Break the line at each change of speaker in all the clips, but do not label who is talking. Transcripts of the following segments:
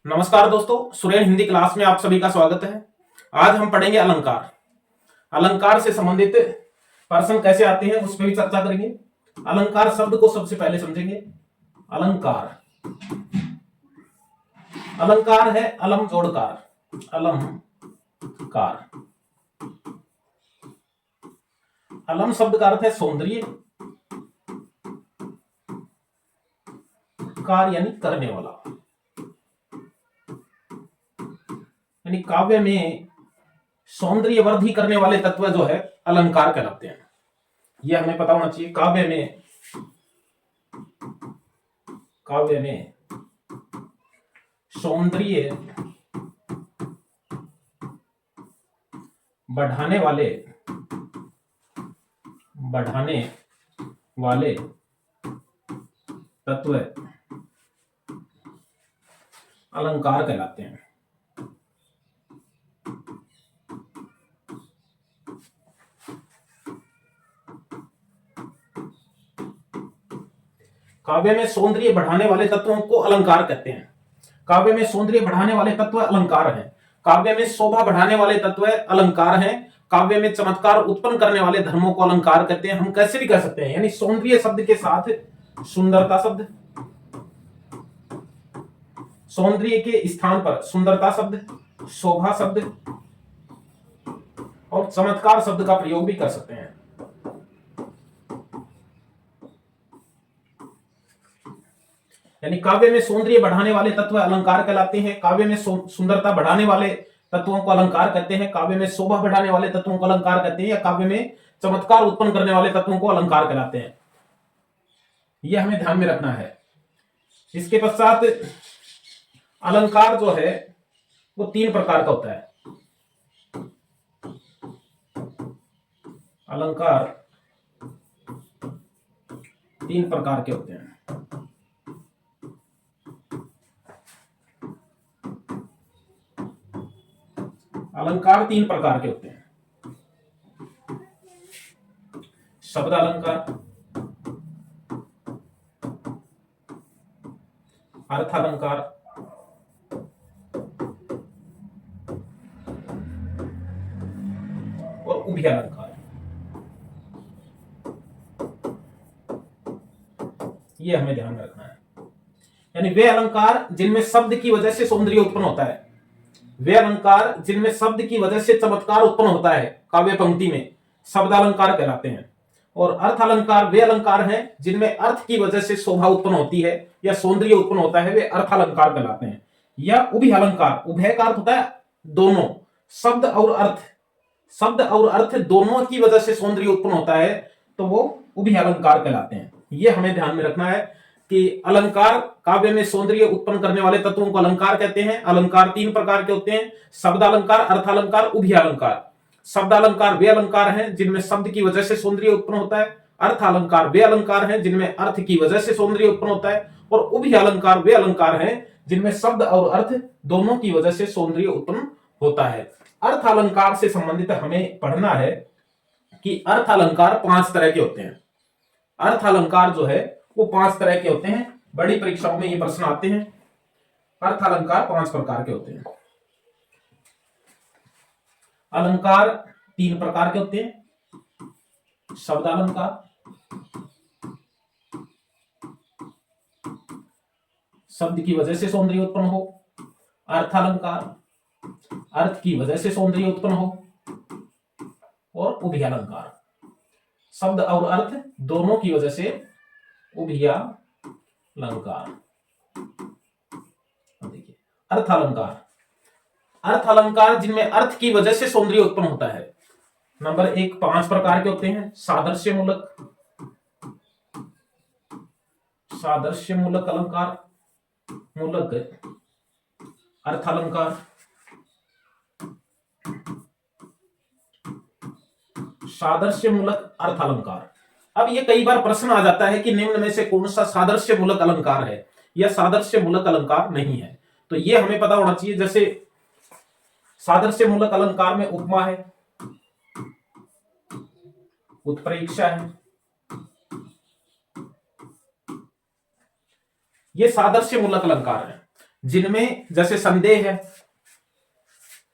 नमस्कार दोस्तों, सुरेन हिंदी क्लास में आप सभी का स्वागत है। आज हम पढ़ेंगे अलंकार। अलंकार से संबंधित प्रश्न कैसे आते हैं उस पर भी चर्चा करेंगे। अलंकार शब्द को सबसे पहले समझेंगे। अलंकार अलंकार है अलम जोड़कार। अलंकार अलम शब्द का अर्थ है सौंदर्य, कार यानी करने वाला, यानी काव्य में सौंदर्य वृद्धि करने वाले तत्व जो है अलंकार कहलाते हैं। यह हमें पता होना चाहिए। काव्य में सौंदर्य बढ़ाने वाले तत्व अलंकार कहलाते हैं। काव्य में सौंदर्य बढ़ाने वाले तत्वों को अलंकार कहते हैं। काव्य में सौंदर्य बढ़ाने वाले तत्व अलंकार हैं। काव्य में शोभा बढ़ाने वाले तत्व अलंकार हैं। काव्य में चमत्कार उत्पन्न करने वाले धर्मों को अलंकार कहते हैं। हम कैसे भी कह सकते हैं, यानी सौंदर्य शब्द के साथ सुंदरता शब्द, सौंदर्य के स्थान पर सुंदरता शब्द, शोभा शब्द और चमत्कार शब्द का प्रयोग भी कर सकते हैं। यानी काव्य में सौंदर्य बढ़ाने वाले तत्व अलंकार कहलाते हैं। काव्य में सुंदरता बढ़ाने वाले तत्वों को अलंकार कहते हैं। काव्य में शोभा बढ़ाने वाले तत्वों को अलंकार कहते हैं, या काव्य में चमत्कार उत्पन्न करने वाले तत्वों को अलंकार कहलाते हैं। यह हमें ध्यान में रखना है। इसके पश्चात अलंकार जो है वो 3 प्रकार का होता है। अलंकार 3 प्रकार के होते हैं। अलंकार 3 प्रकार के होते हैं। शब्द अलंकार, अर्थ अलंकार और उभय अलंकार। ये हमें ध्यान में रखना है। यानी वे अलंकार जिनमें शब्द की वजह से सौंदर्य उत्पन्न होता है, वे अलंकार जिनमें शब्द की वजह से चमत्कार उत्पन्न होता है, काव्य पंक्ति में शब्द अलंकार कहलाते हैं। और अर्थ अलंकार वे अलंकार हैं जिनमें अर्थ की वजह से शोभा उत्पन्न होती है या सौंदर्य उत्पन्न होता है, वे अर्थ अलंकार कहलाते हैं। या उभय अलंकार, उभय का अर्थ होता है दोनों, शब्द और अर्थ दोनों की वजह से सौंदर्य उत्पन्न होता है, तो वो उभय अलंकार कहलाते हैं। ये हमें ध्यान में रखना है कि अलंकार काव्य में सौंदर्य उत्पन्न करने वाले तत्वों को अलंकार कहते हैं। अलंकार 3 प्रकार के होते हैं। शब्द अलंकार, अर्थ अलंकार, उभय अलंकार। शब्द अलंकार वे अलंकार हैं जिनमें शब्द की वजह से सौंदर्य उत्पन्न होता है। अर्थ अलंकार वे अलंकार हैं जिनमें अर्थ की वजह से सौंदर्य उत्पन्न होता है। और उभय अलंकार वे अलंकार हैं जिनमें शब्द और अर्थ दोनों की वजह से सौंदर्य उत्पन्न होता है। अर्थ अलंकार से संबंधित हमें पढ़ना है कि अर्थ अलंकार 5 तरह के होते हैं। अर्थ अलंकार जो है वो 5 तरह के होते हैं। बड़ी परीक्षाओं में ये प्रश्न आते हैं। अर्थ अलंकार 5 प्रकार के होते हैं। अलंकार 3 प्रकार के होते हैं। शब्द अलंकार, शब्द की वजह से सौंदर्य उत्पन्न हो। अर्थ अलंकार, अर्थ की वजह से सौंदर्य उत्पन्न हो। और उभय अलंकार, शब्द और अर्थ दोनों की वजह से उभय अलंकार। देखिए, अर्थ अलंकार, अर्थ अलंकार जिनमें अर्थ की वजह से सौंदर्य उत्पन्न होता है। नंबर 1 5 प्रकार के होते हैं। सादृश्य मूलक अलंकार, मूलक अर्थ अलंकार, सादृश्य मूलक अर्थ अलंकार। अब ये कई बार प्रश्न आ जाता है कि निम्न में से कौन सा सादृश्य मूलक अलंकार है या सादृश्य मूलक अलंकार नहीं है। तो ये हमें पता होना चाहिए। जैसे सादृश्य मूलक अलंकार में उपमा है, उत्प्रेक्षा है, ये सादृश्य मूलक अलंकार है। जिनमें जैसे संदेह है,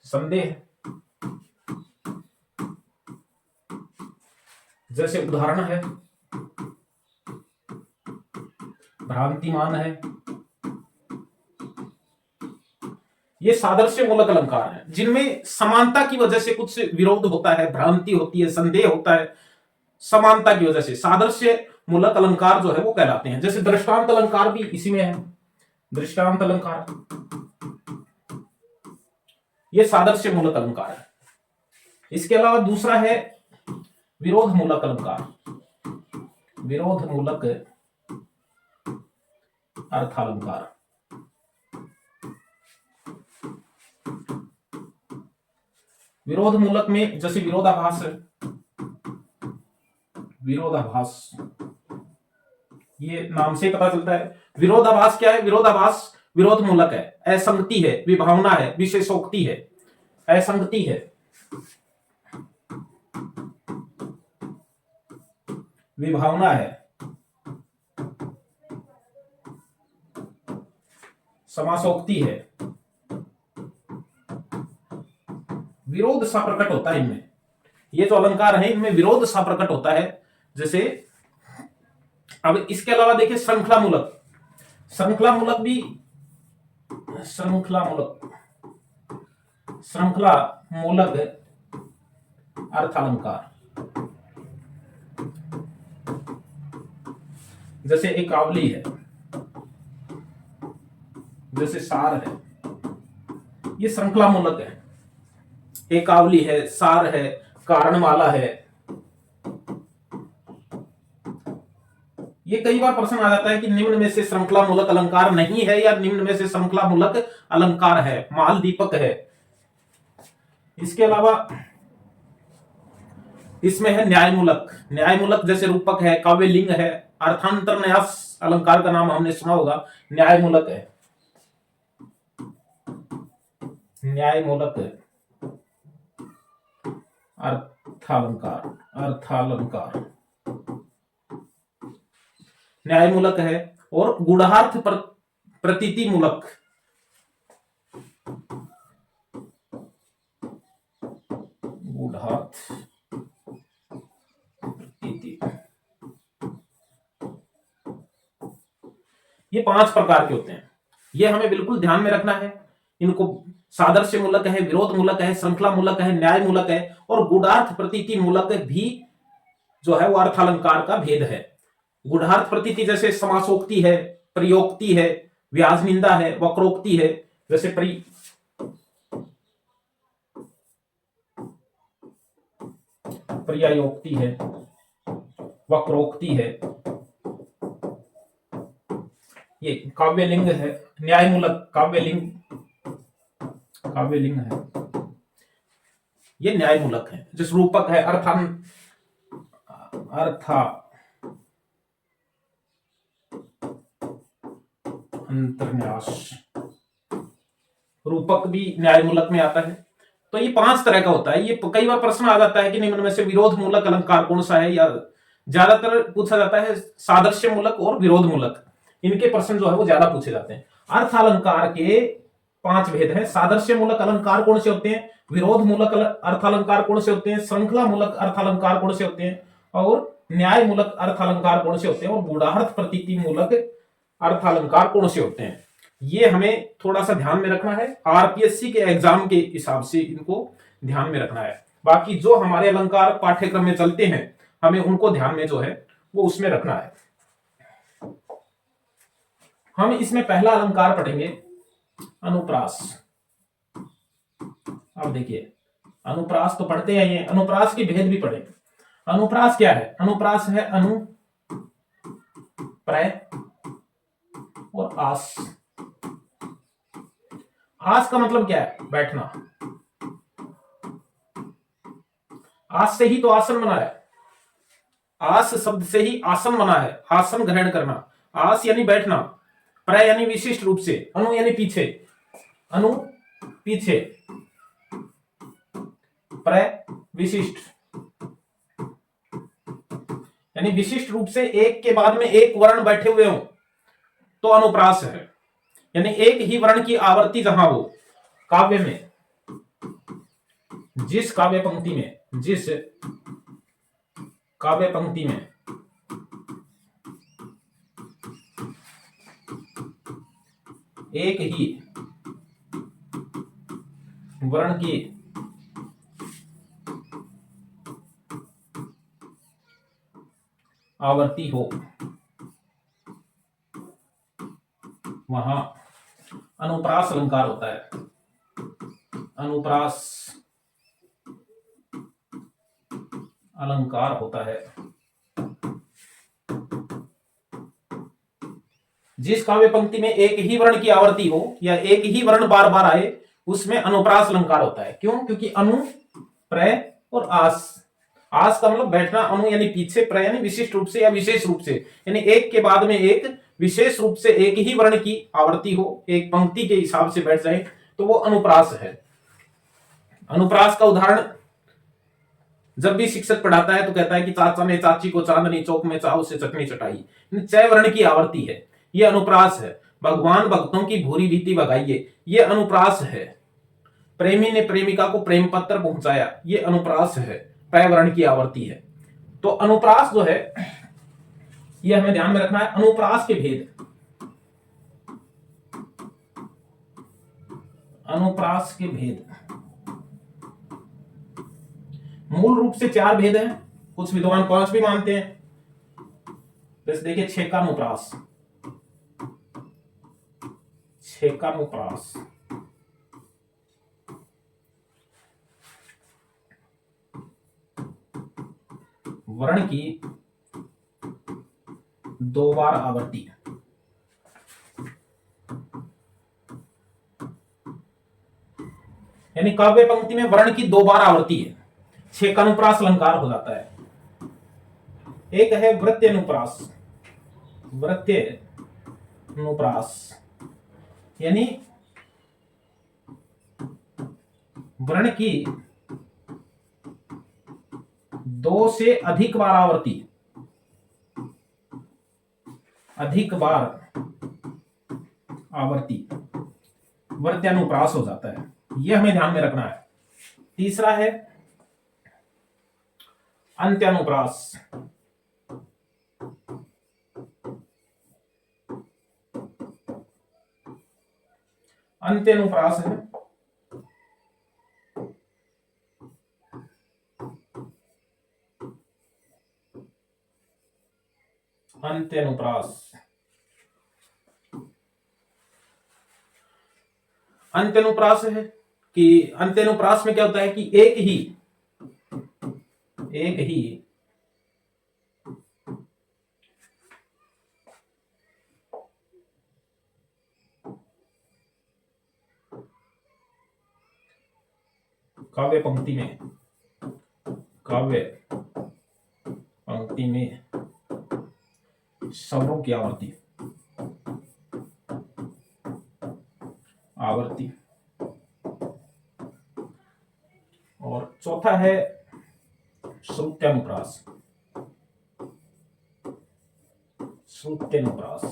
संदेह, जैसे उदाहरण है, भ्रांतिमान है, ये सादृश्य मूलक अलंकार है जिनमें समानता की वजह से कुछ विरोध होता है, भ्रांति होती है, संदेह होता है, समानता की वजह से सादृश्य मूलक अलंकार जो है वो कहलाते हैं। जैसे दृष्टांत अलंकार भी इसी में है, दृष्टांत अलंकार ये सादृश्य मूलक अलंकार है। इसके अलावा दूसरा है विरोध मूलक अलंकार, विरोध मूलक अर्थालंकार। विरोध मूलक में जैसे विरोधाभास है, विरोधाभास ये नाम से पता चलता है। विरोधाभास क्या है? विरोधाभास विरोध मूलक है, असंगति है, विभावना है, विशेषोक्ति है, असंगति है, विभावना है, समासोक्ति है, विरोध सा प्रकट होता है इनमें। ये जो अलंकार है इनमें विरोध सा प्रकट होता है। जैसे अब इसके अलावा देखिए श्रृंखला मूलक, श्रृंखला मूलक भी, श्रृंखला मूलक, श्रृंखला मूलक अर्थालंकार। जैसे एकावली है, जैसे सार है, ये श्रृंखला मूलक है। एकावली है, सार है, कारणमाला है। ये कई बार प्रश्न आ जाता है कि निम्न में से श्रृंखला मूलक अलंकार नहीं है या निम्न में से श्रृंखला मूलक अलंकार है, माल दीपक है। इसके अलावा इसमें है न्याय मूलक, न्याय मूलक जैसे रूपक है, काव्यलिंग है, अर्थांतर न्यास अलंकार का नाम हमने सुना होगा, न्याय मूलक है, न्याय मूलक अर्थालंकार, अर्थालंकार न्याय मूलक है। और गूढ़ार्थ प्रतीति मूलक, गूढ़ार्थ प्रतीति, ये 5 प्रकार के होते हैं। ये हमें बिल्कुल ध्यान में रखना है। इनको सादृश्य मूलक है, विरोध मूलक है, श्रृंखला मूलक है, न्याय मूलक है और गूढ़ार्थ प्रतीति मूलक भी जो है वो अर्थालंकार का भेद है। गूढ़ार्थ प्रतीति जैसे समासोक्ति है, प्रयोक्ति है, व्याज निंदा है, वक्रोक्ति है। जैसे पर्यायोक्ति है, वक्रोक्ति है, ये काव्यलिंग है, न्याय मूलक काव्यलिंग, काव्यलिंग है, ये न्याय मूलक है। जिस रूपक है अंतर्न्यास, रूपक भी न्याय मूलक में आता है। तो ये 5 तरह का होता है। ये कई बार प्रश्न आ जाता है कि निम्न में से विरोध मूलक अलंकार कौन सा है, या ज्यादातर पूछा जाता है सादृश्य मूलक और विरोध मूलक, इनके प्रश्न जो है वो ज्यादा पूछे जाते हैं। अर्थ अलंकार के 5 भेद हैं। सादृश्य मूलक अलंकार कौन से होते हैं, विरोध मूलक अर्थालंकार कौन से होते हैं, श्रृंखला मूलक अर्थालंकार कौन से होते हैं और न्याय मूलक अर्थालंकार कौन से होते हैं और गूढ़ार्थ प्रतीति मूलक अर्थालंकार कौन से होते हैं। ये हमें थोड़ा सा ध्यान में रखना है। आरपीएससी के एग्जाम के हिसाब से इनको ध्यान में रखना है। बाकी जो हमारे अलंकार पाठ्यक्रम में चलते हैं हमें उनको ध्यान में जो है वो उसमें रखना है। हम इसमें पहला अलंकार पढ़ेंगे अनुप्रास। अब देखिए अनुप्रास तो पढ़ते हैं, ये अनुप्रास के भेद भी पढ़ेंगे। अनुप्रास क्या है? अनुप्रास है अनु, प्रय और आस। आस का मतलब क्या है? बैठना। आस से ही तो आसन बना है, आस शब्द से ही आसन बना है, आसन ग्रहण करना। आस यानी बैठना, प्रय यानी विशिष्ट रूप से, अनु यानी पीछे, अनु पीछे, प्रय विशिष्ट यानी विशिष्ट रूप से एक के बाद में एक वर्ण बैठे हुए हो तो अनुप्रास है। यानी एक ही वर्ण की आवर्ती जहां हो काव्य में, जिस काव्य पंक्ति में एक ही वर्ण की आवर्ती हो वहां अनुप्रास अलंकार होता है। अनुप्रास अलंकार होता है। जिस काव्य पंक्ति में एक ही वर्ण की आवर्ती हो या एक ही वर्ण बार बार आए उसमें अनुप्रास अलंकार होता है। क्यों? क्योंकि अनु, प्रय और आस। आस का मतलब बैठना, अनु यानी पीछे, प्रय यानी विशिष्ट रूप से या विशेष रूप से, यानी एक के बाद में एक विशेष रूप से एक ही वर्ण की आवर्ती हो, एक पंक्ति के हिसाब से बैठ जाए तो वो अनुप्रास है। अनुप्रास का उदाहरण जब भी शिक्षक पढ़ाता है तो कहता है कि चाचा ने चाची को चांदनी चौक में चाव से चटनी चटाई, चय वर्ण की आवर्ती है, ये अनुप्रास है। भगवान भक्तों की भूरी भीति भगाइए, ये अनुप्रास है। प्रेमी ने प्रेमिका को प्रेम पत्र पहुंचाया, ये अनुप्रास है, पय वर्ण की आवर्ती है। तो अनुप्रास जो है ये हमें ध्यान में रखना है। अनुप्रास के भेद, अनुप्रास के भेद मूल रूप से 4 भेद हैं, कुछ विद्वान 5 भी मानते हैं। जैसे देखिए छेकानुप्रास, छेकानुप्रास, वर्ण की 2 बार आवर्ती, यानी काव्य पंक्ति में वर्ण की 2 बार आवर्ती है, छेकानुप्रास अलंकार हो जाता है। एक है वृत्त्यनुप्रास, वृत्त्यनुप्रास यानी वर्ण की 2 से अधिक बार आवर्ती, अधिक बार आवर्ती वृत्त्यानुप्रास हो जाता है। यह हमें ध्यान में रखना है। तीसरा है अंत्यानुप्रास, अंत्यानुप्रास है अंत्यानुप्रास, अंत्यानुप्रास है कि अंत्यानुप्रास में क्या होता है कि एक ही काव्य पंक्ति में स्वरों की आवर्ती और चौथा है श्रुत्यानुप्रास, श्रुत्यानुप्रास।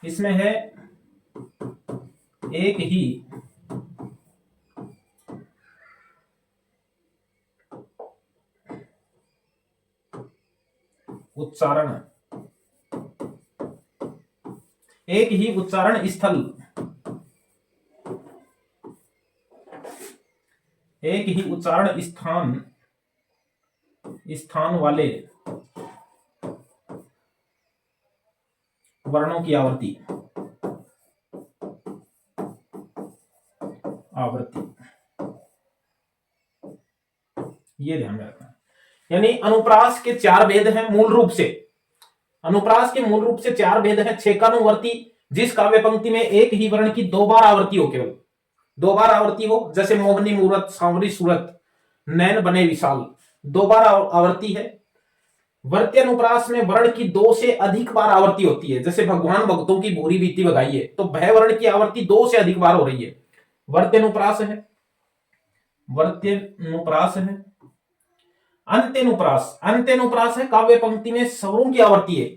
इसमें है एक ही उच्चारण, एक ही उच्चारण स्थल, एक ही उच्चारण स्थान वाले वर्णों की आवर्ती, ये ध्यान में रखना। यानी अनुप्रास के 4 भेद हैं मूल रूप से। अनुप्रास के मूल रूप से 4 भेद हैं। छेकानुवर्ती, जिस काव्य पंक्ति में एक ही वर्ण की 2 बार आवर्ती हो, केवल 2 बार आवर्ती हो, जैसे मोहनी मूरत, सांवरी सूरत, नैन बने विशाल, 2 बार आवर्ती है। वर्त्यानुप्रास में वर्ण की 2 से अधिक बार आवर्ती होती है, जैसे भगवान भक्तों की भूरी भीति भगाइए, तो भय वर्ण की आवर्ती 2 से अधिक बार हो रही है, वर्त्यानुप्रास है। वर्त्यानुप्रास है। अंत्यानुप्रास, अंत्यानुप्रास है काव्य पंक्ति में स्वरों की आवर्ती है,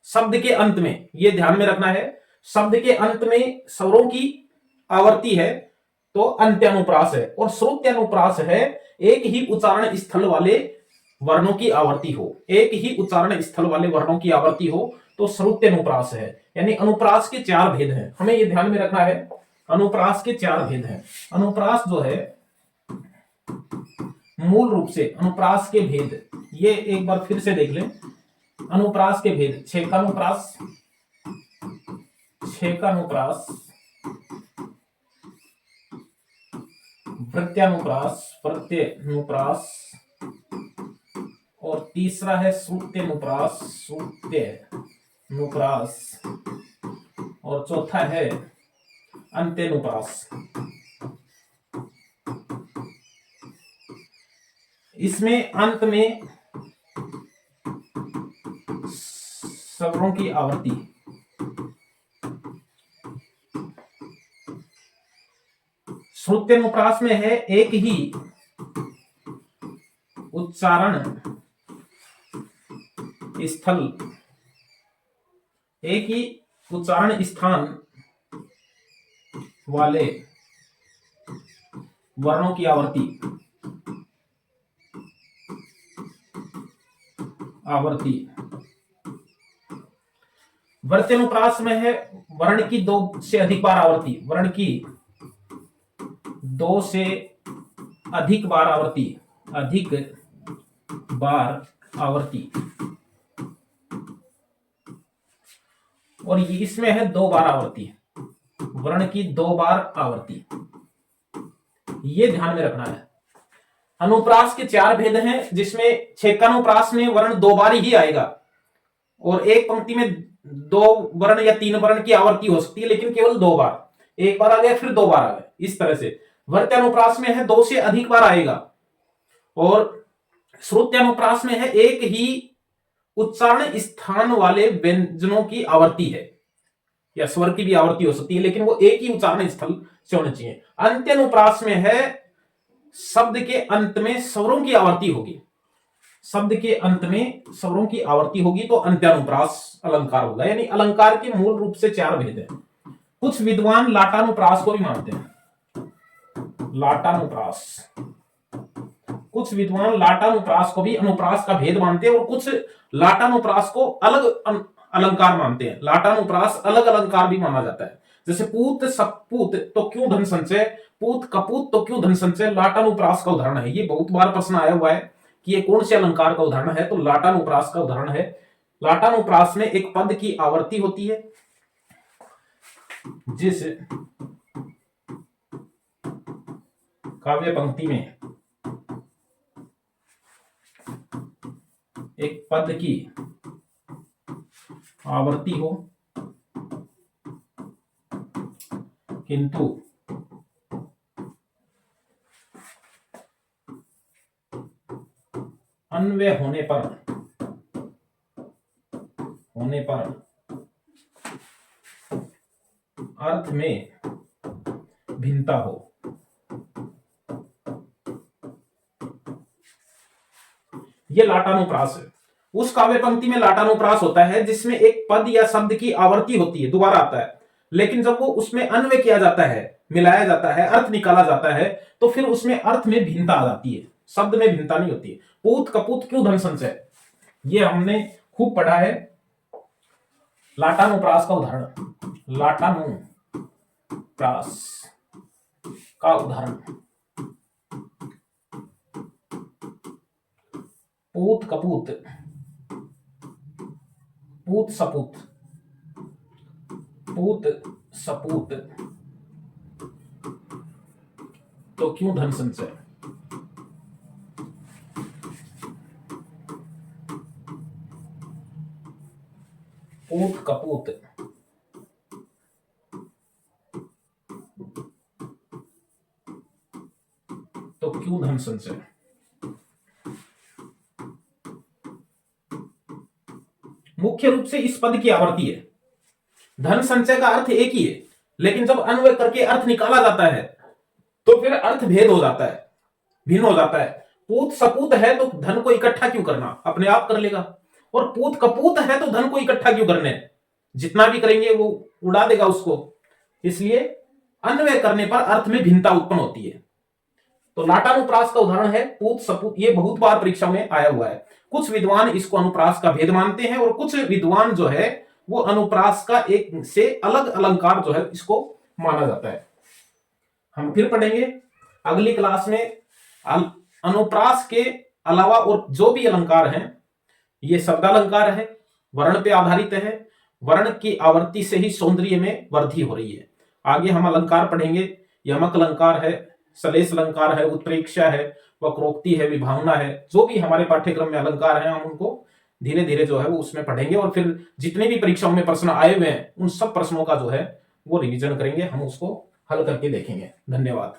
शब्द के अंत में, ये ध्यान में रखना है, शब्द के अंत में स्वरों की आवर्ती है तो अंत्यानुप्रास है, और श्रुत्यानुप्रास है एक ही उच्चारण स्थल वाले वर्णों की आवर्ती हो, एक ही उच्चारण स्थल वाले वर्णों की आवर्ती हो तो श्रुत्यानुप्रास है। यानी अनुप्रास के 4 भेद हैं, हमें ये ध्यान में रखना है। अनुप्रास के 4 भेद हैं। अनुप्रास जो है मूल रूप से अनुप्रास के भेद, ये एक बार फिर से देख लें। अनुप्रास के भेद, छेकानुप्रास, छेकानुप्रास, प्रत्यानुप्रास, प्रत्यनुप्रास, और तीसरा है श्रुत्यानुप्रास, श्रुत्यानुप्रास, और चौथा है अंत्यानुप्रास। इसमें अंत में स्वरों की आवर्ती, श्रुत्यानुप्रास में है एक ही उच्चारण स्थल, एक ही उच्चारण स्थान वाले वर्णों की आवर्ती, आवर्ती। वर्त्यानुप्रास में है वर्ण की 2 से अधिक बार आवर्ती, वर्ण की 2 से अधिक बार आवर्ती, अधिक बार आवर्ती, और इसमें है 2 बार आवर्ती, वर्ण की 2 बार आवर्ती। ये ध्यान में रखना है। अनुप्रास के 4 भेद हैं, जिसमें छेकानुप्रास में वर्ण 2 बार ही आएगा, और एक पंक्ति में 2 वर्ण या 3 वर्ण की आवर्ती हो सकती है, लेकिन केवल 2 बार, एक बार आ गया फिर 2 बार आ गया, इस तरह से। वर्त्यानुप्रास में है 2 से अधिक बार आएगा, और श्रुत्यानुप्रास में है एक ही उच्चारण स्थान वाले व्यंजनों की आवर्ती है, या स्वर की भी आवर्ती हो सकती है, लेकिन वो एक ही उच्चारण स्थल से होना चाहिए। अंत्यानुप्रास में है शब्द के अंत में स्वरों की आवर्ती होगी, शब्द के अंत में स्वरों की आवर्ती होगी तो अंत्यानुप्रास अलंकार होगा। यानी अलंकार के मूल रूप से 4 भेद हैं। कुछ विद्वान लाटानुप्रास को भी मानते हैं, लाटानुप्रास, कुछ विद्वान लाटानुप्रास को भी अनुप्रास का भेद मानते हैं, और कुछ लाटानुप्रास को अलग अलंकार मानते हैं। लाटानुप्रास अलग अलंकार भी माना जाता है, जैसे पूत सपूत तो क्यों धन संचय, पूत कपूत तो क्यों धन संचय, लाटानुप्रास का उदाहरण है। ये बहुत बार प्रश्न आया हुआ है कि ये कौन से अलंकार का उदाहरण है, तो लाटानुप्रास का उदाहरण है। लाटानुप्रास में एक पद की आवर्ती होती है, जिस काव्य पंक्ति में एक पद की आवर्ती हो किंतु अन्वय होने पर अर्थ में भिन्नता हो। यह लाटानुप्रास है। उस काव्य पंक्ति में लाटानुप्रास होता है जिसमें एक पद या शब्द की आवर्ती होती है, दोबारा आता है, लेकिन जब वो उसमें अन्वय किया जाता है, मिलाया जाता है, अर्थ निकाला जाता है, तो फिर उसमें अर्थ में भिन्नता आ जाती है, शब्द में भिन्नता नहीं होती है। पूत कपूत क्यों धन संचय, ये हमने खूब पढ़ा है। लाटानुप्रास का उदाहरण, लाटानुप्रास का उदाहरण, पूत कपूत, पूत सपूत, पूत सपूत तो क्यों धन संचय। पूत कपूत तो क्यों धन संचय। मुख्य रूप से इस पद की आवर्ती है। धन संचय का अर्थ एक ही है, लेकिन जब अन्वय करके अर्थ निकाला जाता है तो फिर अर्थ भेद हो जाता है, भिन्न हो जाता है। पूत सपूत है तो धन को इकट्ठा क्यों करना, अपने आप कर लेगा। और पूत कपूत है तो धन को इकट्ठा क्यों करने, जितना भी करेंगे वो उड़ा देगा उसको। इसलिए अन्वय करने पर अर्थ में भिन्नता उत्पन्न होती है। तो लाटानुप्रास का उदाहरण है पूत सपूत, ये बहुत बार परीक्षा में आया हुआ है। कुछ विद्वान इसको अनुप्रास का भेद मानते हैं और कुछ विद्वान जो है वो अनुप्रास का एक से अलग अलंकार जो है इसको माना जाता है। हम फिर पढ़ेंगे अगली क्लास में अनुप्रास के अलावा और जो भी अलंकार हैं, ये शब्दालंकार है, वर्ण पे आधारित है, वर्ण की आवृत्ति से ही सौंदर्य में वृद्धि हो रही है। आगे हम अलंकार पढ़ेंगे, यमक अलंकार है, सलेश अलंकार है, उत्प्रेक्षा है, वक्रोक्ति है, विभावना है, जो भी हमारे पाठ्यक्रम में अलंकार है हम उनको धीरे धीरे जो है वो उसमें पढ़ेंगे और फिर जितने भी परीक्षाओं में प्रश्न आए हुए हैं उन सब प्रश्नों का जो है वो रिवीजन करेंगे, हम उसको हल करके देखेंगे। धन्यवाद।